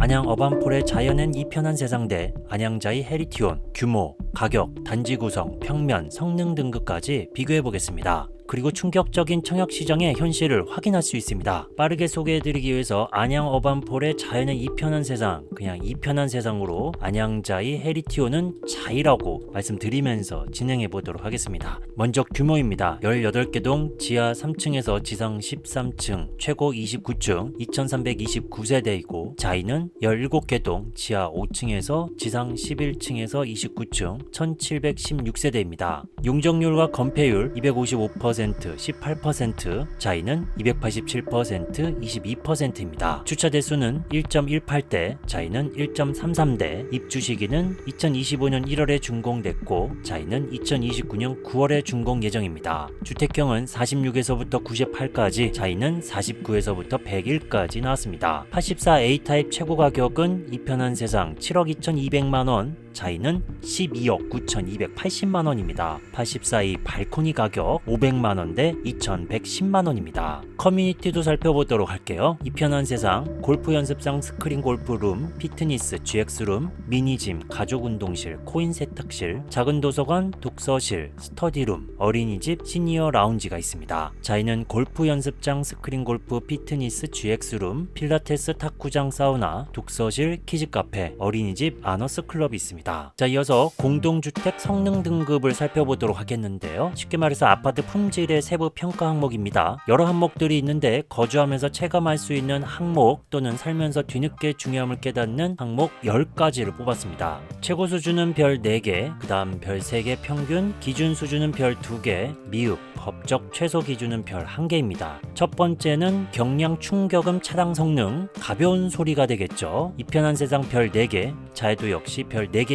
안양 어반폴의 자연엔 2편한 세상대 안양자이 헤리티온 규모, 가격, 단지 구성, 평면, 성능 등급까지 비교해 보겠습니다. 그리고 충격적인 청약시장의 현실을 확인할 수 있습니다. 빠르게 소개해드리기 위해서 안양 어반폴의 자연의 2편한 세상, 그냥 2편한 세상으로 안양자이 헤리티온은 자이라고 말씀드리면서 진행해 보도록 하겠습니다. 먼저 규모입니다. 18개 동 지하 3층에서 지상 13층, 최고 29층, 2329세대이고 자이는 17개 동 지하 5층에서 지상 11층에서 29층, 1716세대입니다. 용적률과 건폐율 255%, 18%, 자이는 287%, 22%입니다. 주차 대수는 1.18대, 자이는 1.33대, 입주 시기는 2025년 1월에 준공됐고 자이는 2029년 9월에 준공 예정입니다. 주택형은 46에서부터 98까지, 자이는 49에서부터 101까지 나왔습니다. 84A 타입 최고 가격은 2편한 세상 7억 2200만원, 자이는 12억 9280만원입니다. 84A 발코니 가격 500만원대 2110만원입니다. 커뮤니티도 살펴보도록 할게요. 2편한 세상 골프 연습장 스크린 골프룸, 피트니스 GX룸, 미니짐, 가족 운동실, 코인 세탁실, 작은 도서관, 독서실, 스터디룸, 어린이집, 시니어 라운지가 있습니다. 자이는 골프 연습장 스크린 골프, 피트니스 GX룸, 필라테스 탁구장 사우나, 독서실, 키즈카페, 어린이집, 아너스 클럽이 있습니다. 자, 이어서 공동주택 성능 등급을 살펴보도록 하겠는데요. 쉽게 말해서 아파트 품질의 세부 평가 항목입니다. 여러 항목들이 있는데 거주하면서 체감할 수 있는 항목 또는 살면서 뒤늦게 중요함을 깨닫는 항목 10가지를 뽑았습니다. 최고 수준은 별 4개, 그 다음 별 3개 평균, 기준 수준은 별 2개, 미흡, 법적 최소 기준은 별 1개입니다. 첫 번째는 경량 충격음 차단 성능, 가벼운 소리가 되겠죠. 2편한 세상 별 4개, 자이도 역시 별 4개입니다.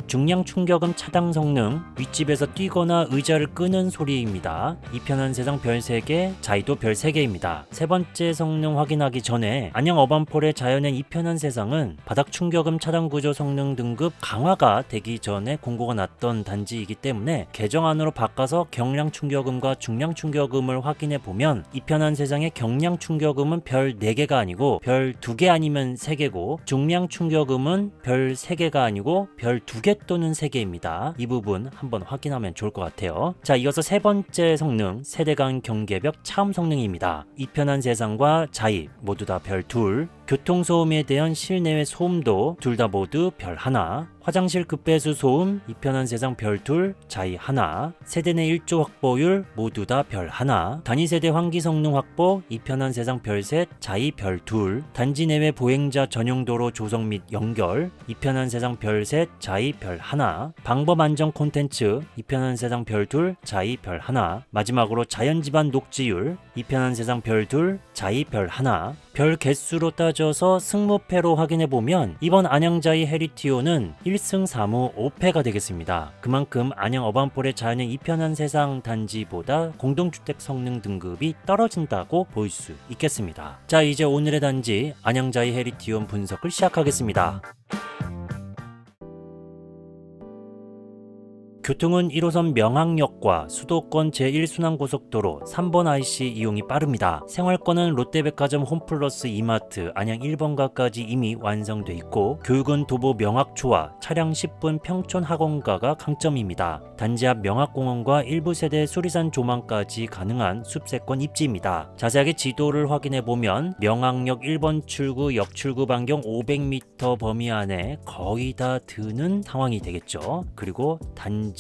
중량 충격음 차단 성능, 윗집에서 뛰거나 의자를 끄는 소리입니다. 2편한 세상 별 3개, 자이도 별 3개입니다. 세 번째 성능 확인하기 전에 안양 어반폴의 자연엔 2편한 세상은 바닥 충격음 차단 구조 성능 등급 강화가 되기 전에 공고가 났던 단지이기 때문에 개정안으로 바꿔서 경량 충격음과 중량 충격음을 확인해 보면 2편한 세상의 경량 충격음은 별 4개가 아니고 별 2개 아니면 3개고, 중량 충격음은 별 3개가 아니고 별 2개 또는 3개입니다. 이 부분 한번 확인하면 좋을 것 같아요. 자, 이어서 세 번째 성능, 세대 간 경계벽 차음 성능입니다. 2편한 세상과 자이 모두 다 별 2, 교통소음에 대한 실내외 소음도 둘 다 모두 별 1, 화장실 급배수 소음 2편한 세상 별 2, 자이 1, 세대 내 1조 확보율 모두 다 별 1, 단위세대 환기 성능 확보 2편한 세상 별 3, 자이 별 2, 단지 내외 보행자 전용 도로 조성 및 연결 2편한 세상 별 3, 자이 별 1, 방법 안전 콘텐츠 2편한 세상 별 2, 자이 별 1, 마지막으로 자연 지반 녹지율 2편한 세상 별 2, 자이 별 1, 별 개수로 따져서 승무패로 확인해보면 이번 안양자이 헤리티온은 1승 3무 5패가 되겠습니다. 그만큼 안양 어반폴의 자연의 2편한 세상 단지보다 공동주택 성능 등급이 떨어진다고 볼 수 있겠습니다. 자, 이제 오늘의 단지 안양자이 헤리티온 분석을 시작하겠습니다. 교통은 1호선 명항역과 수도권 제1순환고속도로 3번 IC 이용이 빠릅니다. 생활권은 롯데백화점 홈플러스 이마트 안양 1번가까지 이미 완성돼 있고, 교육은 도보 명학초와 차량 10분 평촌 학원가가 강점입니다. 단지 앞 명학공원과 일부 세대 수리산 조망까지 가능한 숲세권 입지입니다. 자세하게 지도를 확인해보면 명항역 1번 출구 역출구 반경 500m 범위 안에 거의 다 드는 상황이 되겠죠. 그리고 단지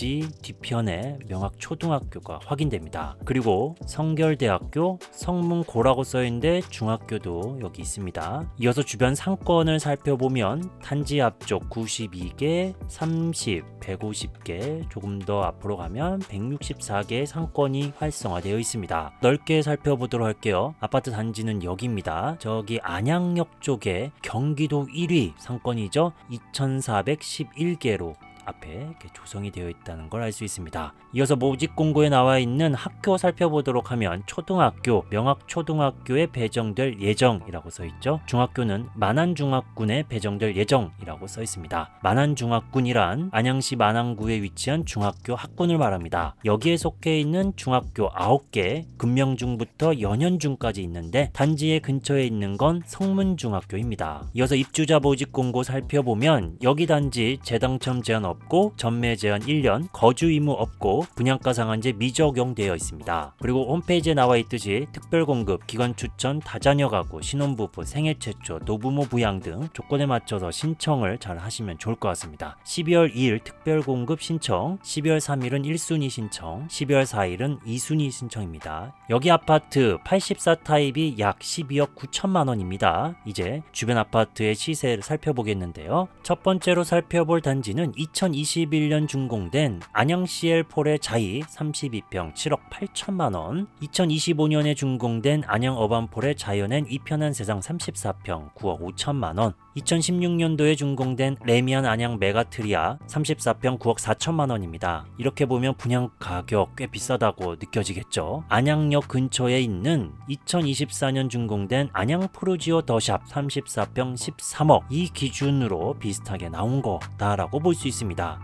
뒤편에 명학초등학교가 확인됩니다. 그리고 성결대학교, 성문고라고 써있는데 중학교도 여기 있습니다. 이어서 주변 상권을 살펴보면 단지 앞쪽 92개, 30, 150개, 조금 더 앞으로 가면 164개의 상권이 활성화되어 있습니다. 넓게 살펴보도록 할게요. 아파트 단지는 여기입니다. 저기 안양역 쪽에 경기도 1위 상권이죠. 2411개로 앞에 이렇게 조성이 되어 있다는 걸 알 수 있습니다. 이어서 모집 공고에 나와 있는 학교 살펴보도록 하면 초등학교, 명학초등학교에 배정될 예정이라고 써 있죠. 중학교는 만안중학군에 배정될 예정이라고 써 있습니다. 만안중학군이란 안양시 만안구에 위치한 중학교 학군을 말합니다. 여기에 속해 있는 중학교 9개, 금명중부터 연현중까지 있는데 단지의 근처에 있는 건 성문중학교입니다. 이어서 입주자 모집 공고 살펴보면 여기 단지 재당첨 제한 없고 전매 제한 1년, 거주 의무 없고 분양가 상한제 미적용되어 있습니다. 그리고 홈페이지에 나와 있듯이 특별공급, 기관 추천, 다자녀 가구, 신혼부부, 생애 최초, 노부모 부양 등 조건에 맞춰서 신청을 잘 하시면 좋을 것 같습니다. 12월 2일 특별공급 신청, 12월 3일은 1순위 신청, 12월 4일은 2순위 신청입니다. 여기 아파트 84 타입이 약 12억 9천만 원입니다. 이제 주변 아파트의 시세를 살펴보겠는데요. 첫 번째로 살펴볼 단지는 2021년 준공된 안양 CL4의 자이 32평 7억 8천만 원, 2025년에 준공된 안양 어반폴의 자연엔 이편한 세상 34평 9억 5천만 원, 2016년도에 준공된 레미안 안양 메가트리아 34평 9억 4천만 원입니다. 이렇게 보면 분양 가격 꽤 비싸다고 느껴지겠죠. 안양역 근처에 있는 2024년 준공된 안양 프루지오 더샵 34평 13억, 이 기준으로 비슷하게 나온 거다라고 볼 수 있습니다.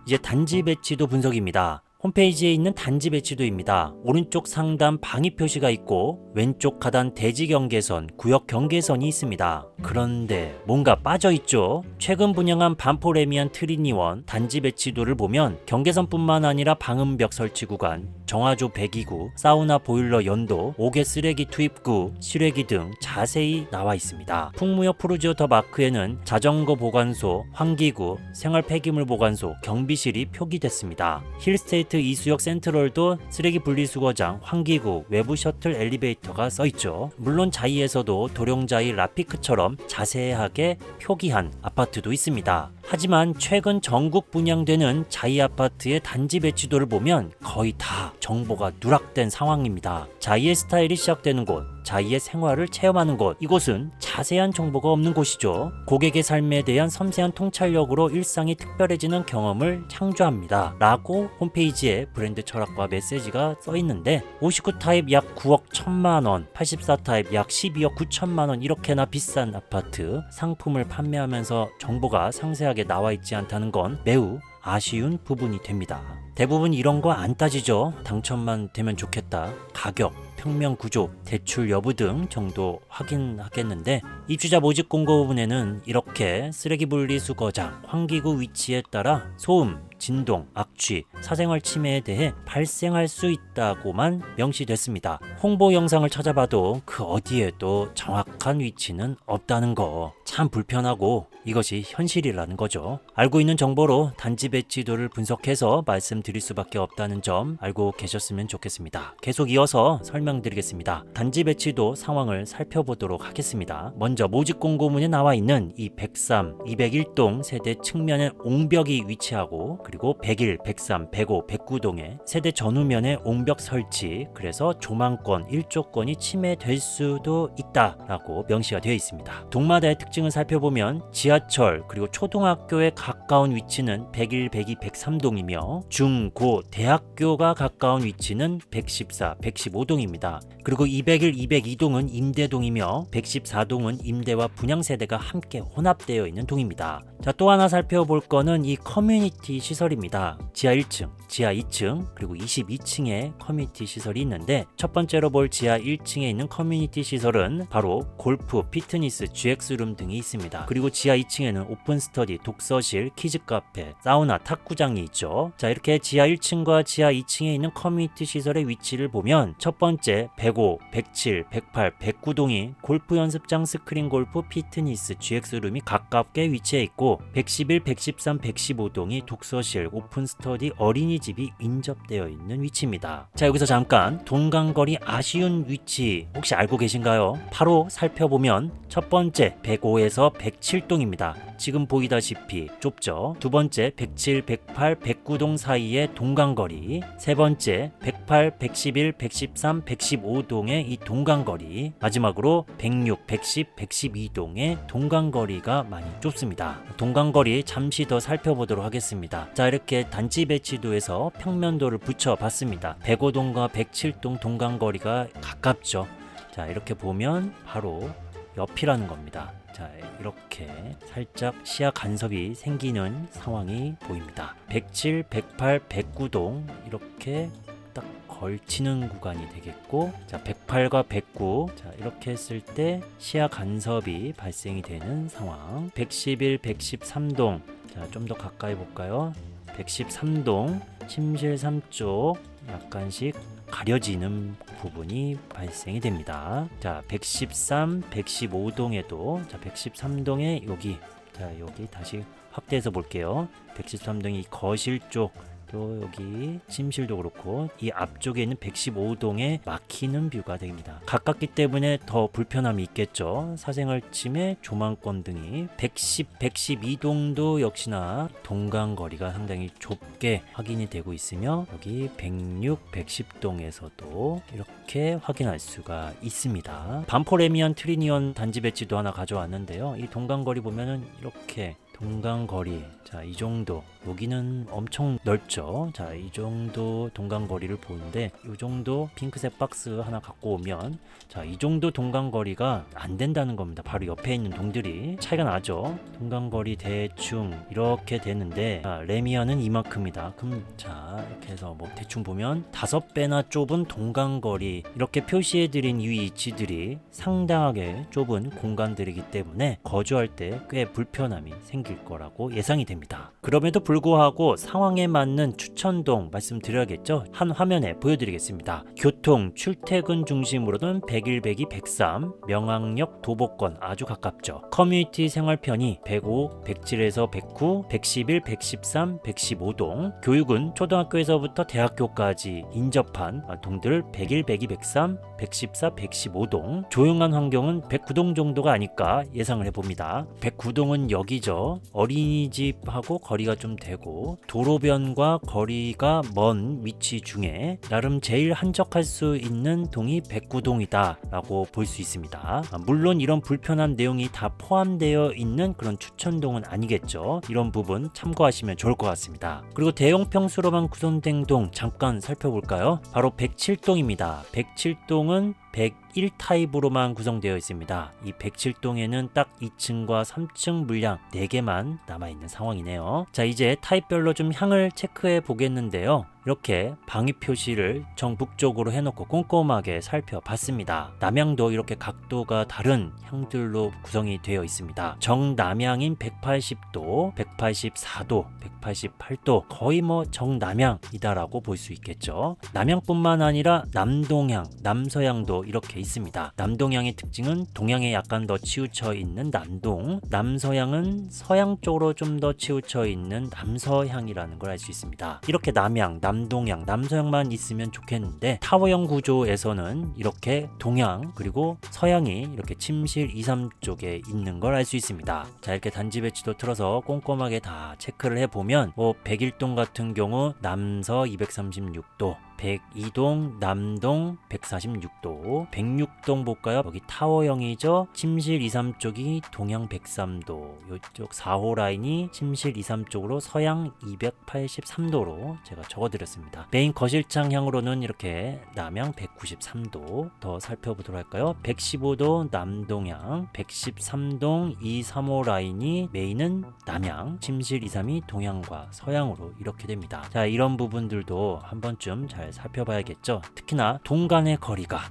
이제 단지 배치도 분석입니다. 홈페이지에 있는 단지 배치도입니다. 오른쪽 상단 방위 표시가 있고 왼쪽 하단 대지 경계선, 구역 경계선이 있습니다. 그런데 뭔가 빠져있죠? 최근 분양한 반포 레미안 트리니원 단지 배치도를 보면 경계선뿐만 아니라 방음벽 설치 구간, 정화조 배기구, 사우나 보일러 연도, 5개 쓰레기 투입구, 실외기 등 자세히 나와 있습니다. 풍무역 프루지오 더 마크에는 자전거 보관소, 환기구, 생활 폐기물 보관소, 경비실이 표기됐습니다. 힐스테이트 이수역 센트럴도 쓰레기 분리수거장, 환기구, 외부 셔틀 엘리베이터가 써있죠. 물론 자이에서도 도룡자이 라피크처럼 자세하게 표기한 아파트도 있습니다. 하지만 최근 전국 분양되는 자이 아파트의 단지 배치도를 보면 거의 다 정보가 누락된 상황입니다. 자이의 스타일이 시작되는 곳, 자이의 생활을 체험하는 곳, 이곳은 자세한 정보가 없는 곳이죠. 고객의 삶에 대한 섬세한 통찰력으로 일상이 특별해지는 경험을 창조합니다. 라고 홈페이지에 브랜드 철학과 메시지가 써있는데 59 타입 약 9억 1천만 원, 84 타입 약 12억 9천만 원, 이렇게나 비싼 아파트 상품을 판매하면서 정보가 상세하게 나와 있지 않다는 건 매우 아쉬운 부분이 됩니다. 대부분 이런 거 안 따지죠. 당첨만 되면 좋겠다. 가격, 평면 구조, 대출 여부 등 정도 확인하겠는데 입주자 모집 공고 부분에는 이렇게 쓰레기 분리수거장, 환기구 위치에 따라 소음, 진동, 악취, 사생활 침해에 대해 발생할 수 있다고만 명시됐습니다. 홍보 영상을 찾아봐도 그 어디에도 정확한 위치는 없다는 거 참 불편하고 이것이 현실이라는 거죠. 알고 있는 정보로 단지 배치도를 분석해서 말씀드릴 수밖에 없다는 점 알고 계셨으면 좋겠습니다. 계속 이어서 설명드리겠습니다. 단지 배치도 상황을 살펴보도록 하겠습니다. 먼저 모집 공고문에 나와 있는 이 103, 201동 세대 측면에 옹벽이 위치하고 그리고 101, 103, 105, 109동에 세대 전후면에 옹벽 설치, 그래서 조망권, 일조권이 침해될 수도 있다라고 명시가 되어 있습니다. 동마다의 특징을 살펴보면 지하철 그리고 초등학교에 가까운 위치는 101, 102, 103동이며 중, 고, 대학교가 가까운 위치는 114, 115동입니다. 그리고 201, 202동은 임대동이며 114동은 임대와 분양세대가 함께 혼합되어 있는 동입니다. 자, 또 하나 살펴볼 거는 이 커뮤니티 시설입니다. 지하 1층, 지하 2층, 그리고 22층에 커뮤니티 시설이 있는데 첫 번째로 볼 지하 1층에 있는 커뮤니티 시설은 바로 골프, 피트니스, GX룸 등이 있습니다. 그리고 지하 2층에는 오픈 스터디, 독서실, 키즈 카페, 사우나, 탁구장이 있죠. 자, 이렇게 지하 1층과 지하 2층에 있는 커뮤니티 시설의 위치를 보면 첫 번째 105, 107, 108, 109동이 골프 연습장, 스크린 골프, 피트니스, GX룸이 가깝게 위치해 있고 111, 113, 115동이 독서실, 오픈 스터디, 어린이집이 인접되어 있는 위치입니다. 자, 여기서 잠깐 동강거리 아쉬운 위치 혹시 알고 계신가요? 바로 살펴보면 첫 번째 105에 105에서 107동입니다. 지금 보이다시피 좁죠. 두 번째 107, 108, 109동 사이의 동간거리, 세 번째 108, 111, 113, 115동의 이 동간거리, 마지막으로 106, 110, 112동의 동간거리가 많이 좁습니다. 동간거리 잠시 더 살펴보도록 하겠습니다. 자, 이렇게 단지 배치도에서 평면도를 붙여봤습니다. 105동과 107동 동간거리가 가깝죠. 자, 이렇게 보면 바로 옆이라는 겁니다. 자, 이렇게 살짝 시야 간섭이 생기는 상황이 보입니다. 107, 108, 109동 이렇게 딱 걸치는 구간이 되겠고, 자, 108과 109, 자, 이렇게 했을 때 시야 간섭이 발생이 되는 상황. 111, 113동, 자, 좀 더 가까이 볼까요? 113동 침실 3쪽 약간씩 가려지는 부분이 발생이 됩니다. 자, 113, 115동에도, 자, 113동에 여기, 자, 여기 다시 확대해서 볼게요. 113동이 거실 쪽, 또 여기 침실도 그렇고 이 앞쪽에 있는 115동에 막히는 뷰가 됩니다. 가깝기 때문에 더 불편함이 있겠죠. 사생활침해, 조망권 등이. 110, 112동도 역시나 동간거리가 상당히 좁게 확인이 되고 있으며, 여기 106, 110동에서도 이렇게 확인할 수가 있습니다. 반포레미안 트리니언 단지 배치도 하나 가져왔는데요. 이 동간거리 보면은 이렇게 동간거리, 자, 이 정도, 여기는 엄청 넓죠. 자, 이 정도 동간거리를 보는데, 이 정도 핑크색 박스 하나 갖고 오면, 자, 이 정도 동간거리가 안 된다는 겁니다. 바로 옆에 있는 동들이 차이가 나죠. 동간거리 대충 이렇게 되는데, 자, 레미안은 이만큼이다. 그럼 자, 이렇게 해서 뭐 대충 보면 5배나 좁은 동간거리, 이렇게 표시해드린 이 위치들이 상당하게 좁은 공간들이기 때문에 거주할 때 꽤 불편함이 생길 거라고 예상이 됩니다. 그럼에도 불구하고 상황에 맞는 추천동 말씀드려야겠죠. 한 화면에 보여드리겠습니다. 교통, 출퇴근 중심으로는 101, 102, 103, 명항역, 도보권 아주 가깝죠. 커뮤니티 생활 편의 105, 107에서 109, 111, 113, 115동, 교육은 초등학교에서부터 대학교까지 인접한 동들 101, 102, 103, 114, 115동, 조용한 환경은 109동 정도가 아닐까 예상을 해봅니다. 109동은 여기죠. 어린이집하고 거리가 좀 되고 도로변과 거리가 먼 위치 중에 나름 제일 한적할 수 있는 동이 109동이다 라고 볼 수 있습니다. 물론 이런 불편한 내용이 다 포함되어 있는 그런 추천동은 아니겠죠. 이런 부분 참고하시면 좋을 것 같습니다. 그리고 대형 평수로만 구성된 동 잠깐 살펴볼까요? 바로 107동입니다. 107동은 101 타입으로만 구성되어 있습니다. 이 107동에는 딱 2층과 3층 물량 4개만 남아있는 상황이네요. 자, 이제 타입별로 좀 향을 체크해 보겠는데요. 이렇게 방위 표시를 정북쪽으로 해놓고 꼼꼼하게 살펴봤습니다. 남향도 이렇게 각도가 다른 향들로 구성이 되어 있습니다. 정남향인 180도, 184도, 188도, 거의 뭐 정남향이다라고 볼 수 있겠죠. 남향뿐만 아니라 남동향, 남서향도 이렇게 있습니다. 남동향의 특징은 동향에 약간 더 치우쳐 있는 남동, 남서향은 서향 쪽으로 좀 더 치우쳐 있는 남서향이라는 걸 알 수 있습니다. 이렇게 남향, 남동향, 남서향만 있으면 좋겠는데 타워형 구조에서는 이렇게 동향 그리고 서향이 이렇게 침실 2, 3쪽에 있는 걸 알 수 있습니다. 자, 이렇게 단지 배치도 틀어서 꼼꼼하게 다 체크를 해보면 뭐 101동 같은 경우 남서 236도, 102동 남동 146도, 106동 볼까요? 여기 타워형이죠. 침실 2, 3쪽이 동향 103도, 이쪽 4호 라인이 침실 2, 3쪽으로 서향 283도로 제가 적어드렸습니다. 메인 거실창 향으로는 이렇게 남향 193도 더 살펴보도록 할까요? 115도 남동향, 113동 2, 3호 라인이 메인은 남향, 침실 2, 3이 동향과 서향으로 이렇게 됩니다. 자, 이런 부분들도 한 번쯤 잘 살펴봐야겠죠. 특히나 동간의 거리가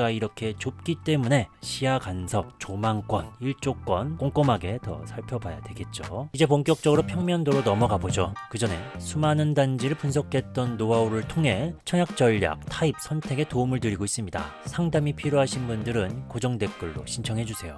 이렇게 좁기 때문에 시야 간섭, 조망권, 일조권 꼼꼼하게 더 살펴봐야 되겠죠. 이제 본격적으로 평면도로 넘어가 보죠. 그 전에 수많은 단지를 분석했던 노하우를 통해 청약 전략, 타입 선택에 도움을 드리고 있습니다. 상담이 필요하신 분들은 고정 댓글로 신청해 주세요.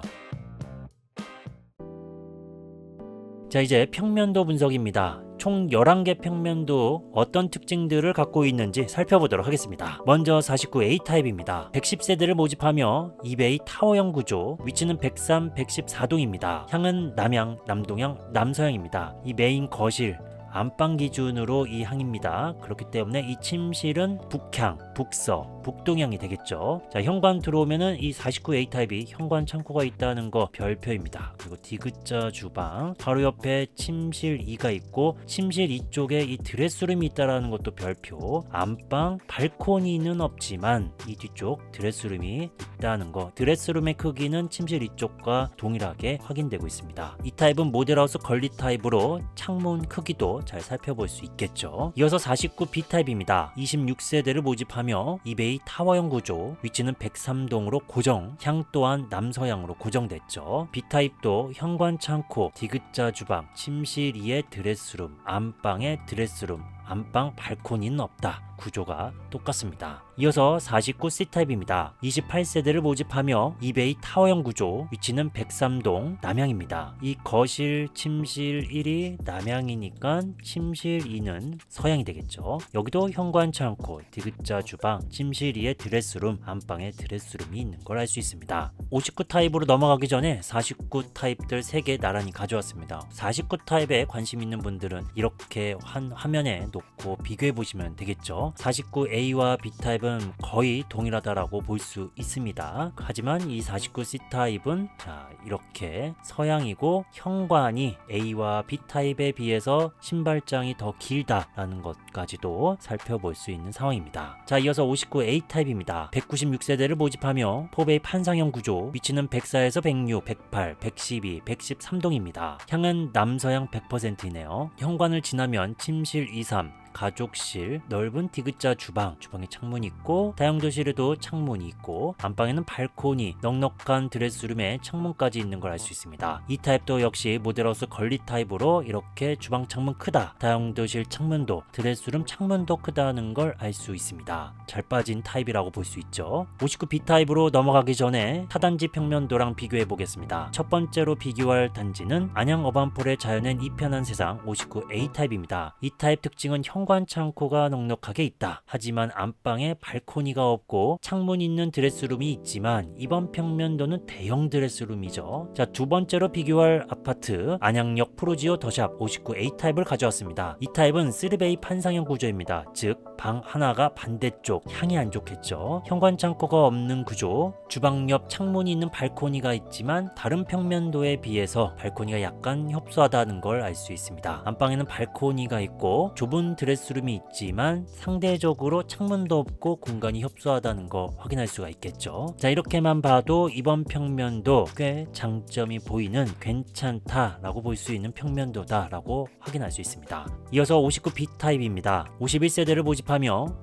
자, 이제 평면도 분석입니다. 총 11개 평면도 어떤 특징들을 갖고 있는지 살펴보도록 하겠습니다. 먼저 49A 타입입니다. 110세대를 모집하며 이베이 타워형 구조, 위치는 103, 114동입니다. 향은 남향, 남동향, 남서향입니다. 이 메인 거실 안방 기준으로 이 향입니다. 그렇기 때문에 이 침실은 북향, 북서, 북동향이 되겠죠. 자, 현관 들어오면은 이 49A 타입이 현관 창고가 있다는 거 별표입니다. 그리고 디귿자 주방, 바로 옆에 침실 2가 있고 침실 이쪽에 이 드레스룸이 있다라는 것도 별표. 안방, 발코니는 없지만 이 뒤쪽 드레스룸이 있다는 거. 드레스룸의 크기는 침실 이쪽과 동일하게 확인되고 있습니다. 이 타입은 모델하우스 건립 타입으로 창문 크기도 잘 살펴볼 수 있겠죠. 이어서 49B 타입입니다. 26세대를 모집하며 이베이 타워형 구조, 위치는 103동으로 고정, 향 또한 남서향으로 고정됐죠. B 타입도 현관 창고, 디귿자 주방, 침실 2의 드레스룸, 안방의 드레스룸, 안방 발코니는 없다. 구조가 똑같습니다. 이어서 49C 타입입니다. 28세대를 모집하며 이베이 타워형 구조, 위치는 103동 남향입니다. 이 거실, 침실 1이 남향이니까 침실 2는 서향이 되겠죠. 여기도 현관 창고, 디귿자 주방, 침실 2의 드레스룸, 안방에 드레스룸이 있는 걸 알 수 있습니다. 59 타입으로 넘어가기 전에 49 타입들 3개 나란히 가져왔습니다. 49 타입에 관심 있는 분들은 이렇게 한 화면에 놓고 비교해 보시면 되겠죠. 49A와 B타입은 거의 동일하다라고 볼 수 있습니다. 하지만 이 49C 타입은 자, 이렇게 서양이고 현관이 A와 B타입에 비해서 신발장이 더 길다라는 것까지도 살펴볼 수 있는 상황입니다. 자, 이어서 59A 타입입니다. 196세대를 모집하며 포베이 판상형 구조, 위치는 104에서 106, 108, 112, 113동입니다. 향은 남서향 100%이네요. 현관을 지나면 침실 2, 3, 가족실, 넓은 디귿자 주방, 주방에 창문이 있고 다용도실에도 창문이 있고 안방에는 발코니, 넉넉한 드레스룸에 창문까지 있는 걸 알 수 있습니다. 이 타입도 역시 모델하우스 건립 타입으로 이렇게 주방 창문 크다, 다용도실 창문도, 드레스룸 창문도 크다는 걸 알 수 있습니다. 잘 빠진 타입이라고 볼 수 있죠. 59B 타입으로 넘어가기 전에 타단지 평면도랑 비교해 보겠습니다. 첫 번째로 비교할 단지는 안양 어반폴의 자연엔 이편한 세상 59A 타입입니다. 이 타입 특징은 현관 창고가 넉넉하게 있다. 하지만 안방에 발코니가 없고 창문 있는 드레스룸이 있지만 이번 평면도는 대형 드레스룸이죠. 자, 두 번째로 비교할 아파트 안양역 프로지오 더샵 59A 타입을 가져왔습니다. 이 타입은 3베이 판상형 구조입니다. 즉 방 하나가 반대쪽, 향이 안 좋겠죠. 현관 창고가 없는 구조, 주방 옆 창문이 있는 발코니가 있지만 다른 평면도에 비해서 발코니가 약간 협소하다는 걸 알 수 있습니다. 안방에는 발코니가 있고 좁은 드레스룸이 있지만 상대적으로 창문도 없고 공간이 협소하다는 거 확인할 수가 있겠죠. 자, 이렇게만 봐도 이번 평면도 꽤 장점이 보이는 괜찮다라고 볼 수 있는 평면도다라고 확인할 수 있습니다. 이어서 59B 타입입니다. 51세대를 모집하며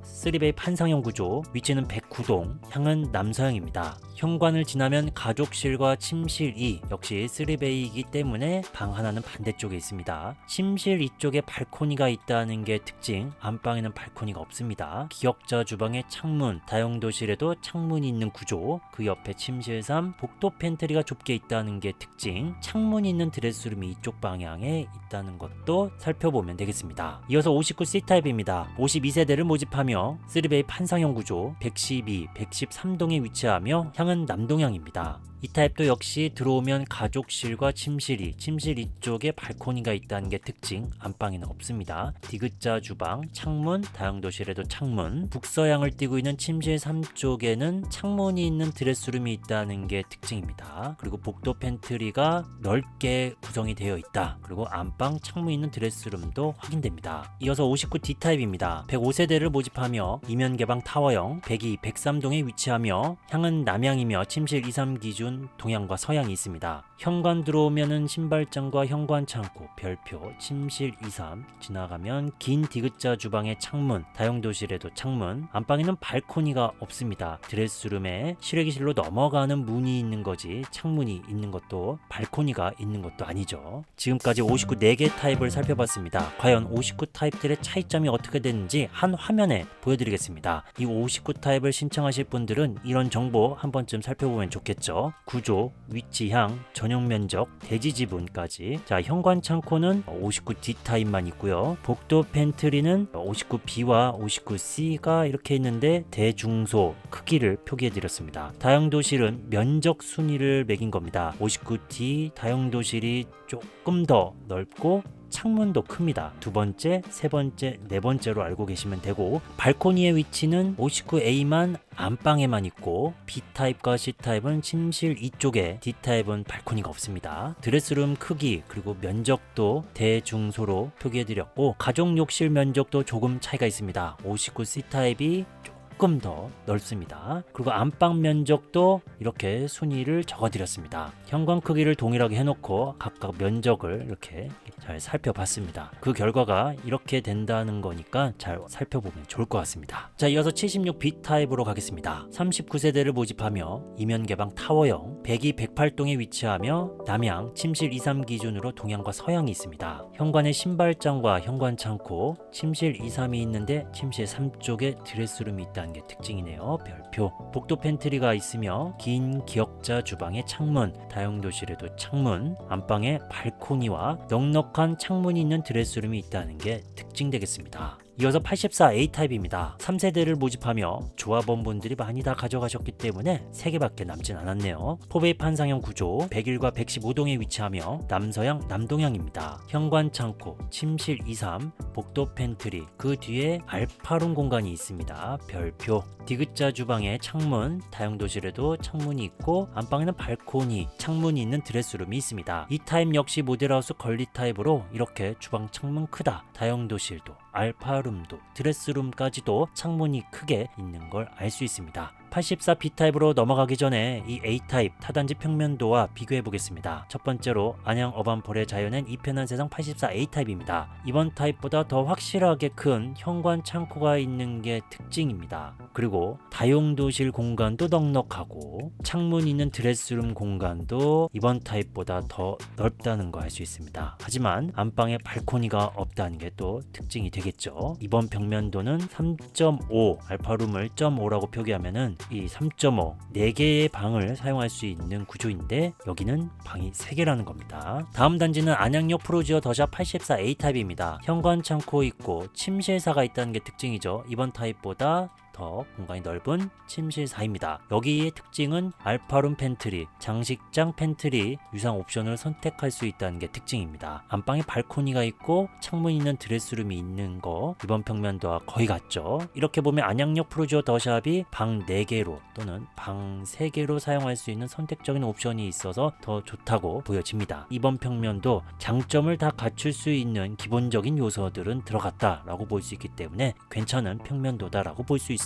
3베이 판상형 구조, 위치는 109동, 향은 남서향입니다. 현관을 지나면 가족실과 침실 2, 역시 3베이이기 때문에 방 하나는 반대쪽에 있습니다. 침실 이쪽에 발코니가 있다는 게 특징, 안방에는 발코니가 없습니다. 기역자 주방에 창문, 다용도실에도 창문이 있는 구조, 그 옆에 침실 3, 복도 팬트리가 좁게 있다는 게 특징, 창문이 있는 드레스룸이 이쪽 방향에 있다는 것도 살펴보면 되겠습니다. 이어서 59C 타입입니다. 52세대를 모집하며 3베이 판상형 구조, 112, 113동에 위치하며 향은 남동향입니다. 이 타입도 역시 들어오면 가족실과 침실이, 침실 이쪽에 발코니가 있다는 게 특징, 안방에는 없습니다. 디귿자 주방, 창문, 다용도실에도 창문, 북서향을 띠고 있는 침실 3쪽에는 창문이 있는 드레스룸이 있다는 게 특징입니다. 그리고 복도 팬트리가 넓게 구성이 되어 있다. 그리고 안방 창문 있는 드레스룸도 확인됩니다. 이어서 59D 타입입니다. 105세대를 모집하며 이면 개방 타워형, 102, 103동에 위치하며 향은 남향이며 침실 2, 3 기준 동향과 서향이 있습니다. 현관 들어오면은 신발장과 현관 창고, 별표, 침실 2, 3 지나가면 긴 디귿자 주방의 창문, 다용도실에도 창문, 안방에는 발코니가 없습니다. 드레스룸에 실외기실로 넘어가는 문이 있는 거지 창문이 있는 것도 발코니가 있는 것도 아니죠. 지금까지 59 4개 타입을 살펴봤습니다. 과연 59 타입들의 차이점이 어떻게 되는지 한 화면에 보여드리겠습니다. 이 59 타입을 신청하실 분들은 이런 정보 한 번쯤 살펴보면 좋겠죠. 구조, 위치향, 전용 면적, 대지 지분까지. 자, 현관 창고는 59D 타입만 있고요. 복도 팬트리는 59B와 59C가 이렇게 있는데 대중소 크기를 표기해 드렸습니다. 다용도실은 면적 순위를 매긴 겁니다. 59D 다용도실이 조금 더 넓고 창문도 큽니다. 두 번째, 세 번째, 네 번째로 알고 계시면 되고, 발코니의 위치는 59A만 안방에만 있고 B타입과 C타입은 침실 이쪽에, D타입은 발코니가 없습니다. 드레스룸 크기 그리고 면적도 대중소로 표기해드렸고, 가족 욕실 면적도 조금 차이가 있습니다. 59C타입이 조금 더 넓습니다. 그리고 안방 면적도 이렇게 순위를 적어드렸습니다. 현관 크기를 동일하게 해놓고 각각 면적을 이렇게 잘 살펴봤습니다. 그 결과가 이렇게 된다는 거니까 잘 살펴보면 좋을 것 같습니다. 자, 이어서 76B 타입으로 가겠습니다. 39세대를 모집하며 이면 개방 타워형, 102, 108동에 위치하며 남향, 침실 2, 3 기준으로 동향과 서향이 있습니다. 현관에 신발장과 현관 창고, 침실 2, 3이 있는데 침실 3쪽에 드레스룸이 있다는 게 특징이네요. 별표. 복도 팬트리가 있으며 긴 기역자 주방에 창문, 다용도실에도 창문, 안방에 발코니와 넉넉한 창문이 있는 드레스룸이 있다는 게 특징되겠습니다. 이어서 84A 타입입니다. 3세대를 모집하며 조합원분들이 많이 다 가져가셨기 때문에 3개밖에 남진 않았네요. 포베이 판상형 구조, 101과 115동에 위치하며 남서향, 남동향입니다. 현관 창고, 침실 2, 3, 복도 팬트리, 그 뒤에 알파룸 공간이 있습니다. 별표. 디귿자 주방에 창문, 다용도실에도 창문이 있고 안방에는 발코니, 창문이 있는 드레스룸이 있습니다. 이 타입 역시 모델하우스 걸리 타입으로 이렇게 주방 창문 크다, 다용도실도 알파룸도 드레스룸까지도 창문이 크게 있는 걸 알 수 있습니다. 84B 타입으로 넘어가기 전에 이 A 타입 타단지 평면도와 비교해 보겠습니다. 첫 번째로 안양 어반폴의 자연은 이편한 세상 84A 타입입니다. 이번 타입보다 더 확실하게 큰 현관 창고가 있는 게 특징입니다. 그리고 다용도실 공간도 넉넉하고 창문 있는 드레스룸 공간도 이번 타입보다 더 넓다는 거 알 수 있습니다. 하지만 안방에 발코니가 없다는 게 또 특징이 되겠죠. 이번 평면도는 3.5, 알파룸을 0.5라고 표기하면은 이 3.5, 4개의 방을 사용할 수 있는 구조인데 여기는 방이 3개라는 겁니다. 다음 단지는 안양역 프로지오 더샵 84A 타입입니다. 현관 창고 있고 침실사가 있다는 게 특징이죠. 이번 타입보다 더 공간이 넓은 침실사입니다. 여기의 특징은 알파룸 팬트리, 장식장 팬트리 유상 옵션을 선택할 수 있다는 게 특징입니다. 안방에 발코니가 있고 창문 있는 드레스룸이 있는 거 이번 평면도와 거의 같죠. 이렇게 보면 안양역 프로지오 더샵이 방 4개로 또는 방 3개로 사용할 수 있는 선택적인 옵션이 있어서 더 좋다고 보여집니다. 이번 평면도 장점을 다 갖출 수 있는 기본적인 요소들은 들어갔다라고 볼 수 있기 때문에 괜찮은 평면도다라고 볼 수 있습니다.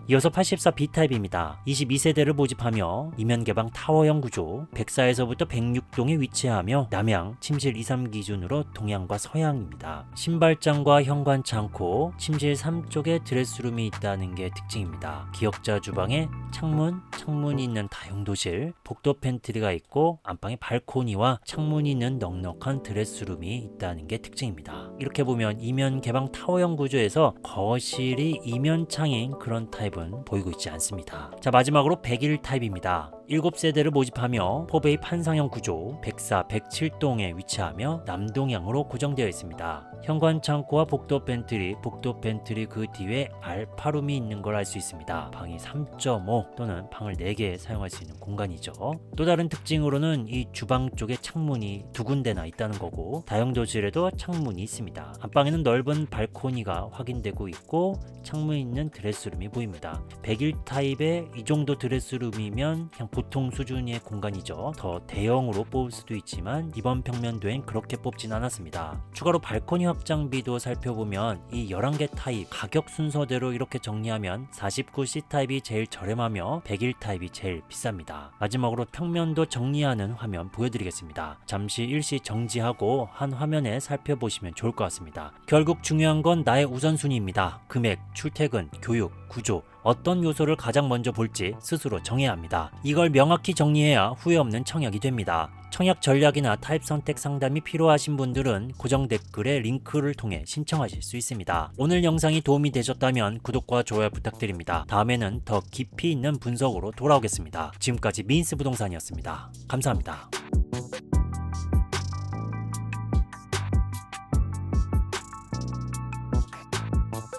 이어서 84B 타입입니다. 22세대를 모집하며 이면 개방 타워형 구조, 104에서부터 106동에 위치하며 남향, 침실 2, 3 기준으로 동향과 서향입니다. 신발장과 현관 창고, 침실 3쪽에 드레스룸이 있다는 게 특징입니다. 기역자 주방에 창문이 있는 다용도실, 복도 팬트리가 있고 안방에 발코니와 창문이 있는 넉넉한 드레스룸이 있다는 게 특징입니다. 이렇게 보면 이면 개방 타워형 구조에서 거실이 이면창인 그런 타입은 보이고 있지 않습니다. 자, 마지막으로 101 타입입니다. 7세대를 모집하며 포베이 판상형 구조, 104, 107동에 위치하며 남동향으로 고정되어 있습니다. 현관 창고와 복도 팬트리 그 뒤에 알파룸이 있는 걸 알 수 있습니다. 방이 3.5 또는 방을 4개 사용할 수 있는 공간이죠. 또 다른 특징으로는 이 주방 쪽에 창문이 2군데나 있다는 거고 다용도실에도 창문이 있습니다. 안방에는 넓은 발코니가 확인되고 있고 창문 있는 드레스룸이 보입니다. 101 타입의 이 정도 드레스룸이면 그냥 보통 수준의 공간이죠. 더 대형으로 뽑을 수도 있지만 이번 평면도엔 그렇게 뽑진 않았습니다. 추가로 발코니 확장비도 살펴보면 이 11개 타입 가격 순서대로 이렇게 정리하면 49C 타입이 제일 저렴하며 101 타입이 제일 비쌉니다. 마지막으로 평면도 정리하는 화면 보여드리겠습니다. 잠시 일시 정지하고 한 화면에 살펴보시면 좋을 것 같습니다. 결국 중요한 건 나의 우선순위입니다. 금액, 출퇴근, 교육, 구조 어떤 요소를 가장 먼저 볼지 스스로 정해야 합니다. 이걸 명확히 정리해야 후회 없는 청약이 됩니다. 청약 전략이나 타입 선택 상담이 필요하신 분들은 고정 댓글에 링크를 통해 신청하실 수 있습니다. 오늘 영상이 도움이 되셨다면 구독과 좋아요 부탁드립니다. 다음에는 더 깊이 있는 분석으로 돌아오겠습니다. 지금까지 미인스 부동산이었습니다. 감사합니다.